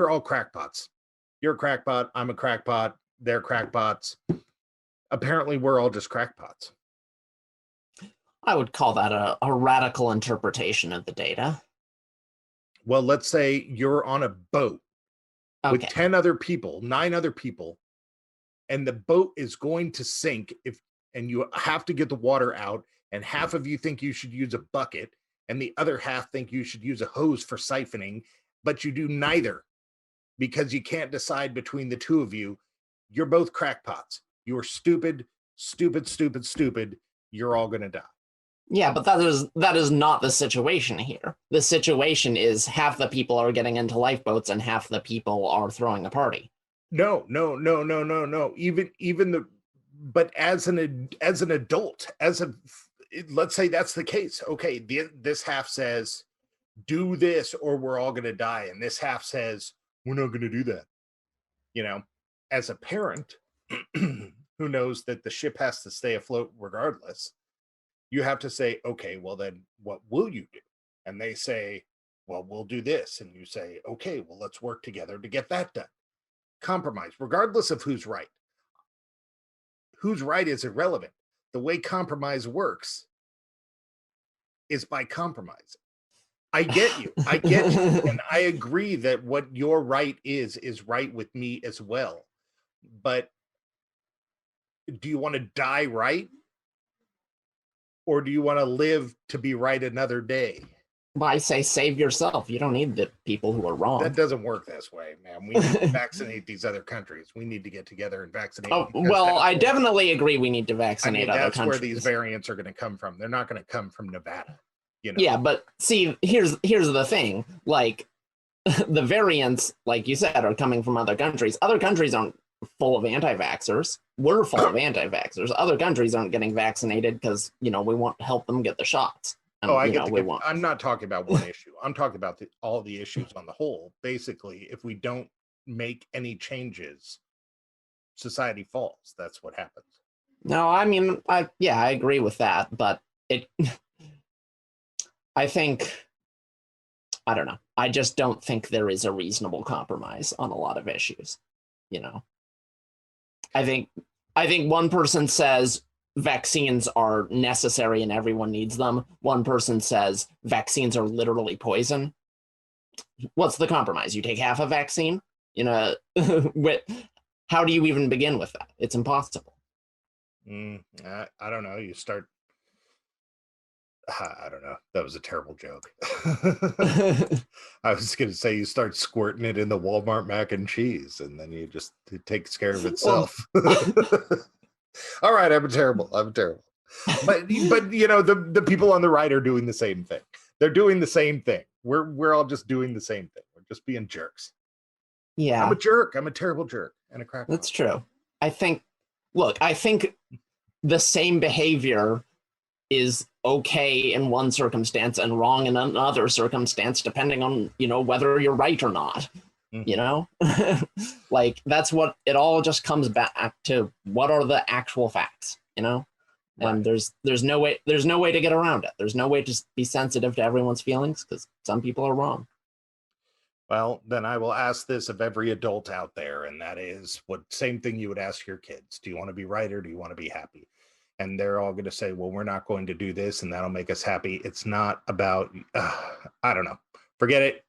we're all crackpots. You're a crackpot. I'm a crackpot. They're crackpots. Apparently, we're all just crackpots. I would call that a radical interpretation of the data. Well, let's say you're on a boat with 10 other people, 9 other people, and the boat is going to sink and you have to get the water out, and half of you think you should use a bucket, and the other half think you should use a hose for siphoning, but you do neither because you can't decide between the two of you. You're both crackpots. You're stupid, stupid, stupid, stupid. You're all going to die. Yeah, but that is not the situation here. The situation is half the people are getting into lifeboats and half the people are throwing a party. No. But as an adult, let's say that's the case. Okay, this half says, do this or we're all going to die. And this half says, we're not going to do that. You know, as a parent who knows that the ship has to stay afloat regardless, you have to say, okay, well then what will you do? And they say, well, we'll do this. And you say, okay, well, let's work together to get that done. Compromise, regardless of who's right. Who's right is irrelevant. The way compromise works is by compromising. I get you. And I agree that what your right is right with me as well. But do you want to die right? Or do you want to live to be right another day? Well, I say save yourself. You don't need the people who are wrong. That doesn't work this way, man. We need to vaccinate these other countries. We need to get together and vaccinate. Oh, well, I definitely agree we need to vaccinate other countries. That's where these variants are going to come from. They're not going to come from Nevada. You know? Yeah, but see, here's the thing. Like, the variants, like you said, are coming from other countries. Other countries aren't full of anti-vaxxers. We're full of anti-vaxxers. Other countries aren't getting vaccinated because, we want to help them get the shots. And, I'm not talking about one issue. I'm talking about all the issues on the whole. Basically, if we don't make any changes, society falls. That's what happens. No, I mean, I agree with that, but I don't know. I just don't think there is a reasonable compromise on a lot of issues. I think one person says vaccines are necessary and everyone needs them. One person says vaccines are literally poison. What's the compromise? You take half a vaccine? How do you even begin with that? It's impossible. I don't know. You start. I don't know. That was a terrible joke. I was going to say you start squirting it in the Walmart mac and cheese, and then it takes care of itself. All right, I'm terrible. But the people on the right are doing the same thing. They're doing the same thing. We're all just doing the same thing. We're just being jerks. Yeah. I'm a jerk. I'm a terrible jerk and a crackpot. That's true. I think the same behavior is okay in one circumstance and wrong in another circumstance, depending on, whether you're right or not. Like, that's what it all just comes back to. What are the actual facts, and right. There's no way to get around it. There's no way to be sensitive to everyone's feelings because some people are wrong. Well, then I will ask this of every adult out there, and that is same thing you would ask your kids. Do you want to be right or do you want to be happy? And they're all going to say, well, we're not going to do this and that'll make us happy. It's not about, I don't know. Forget it.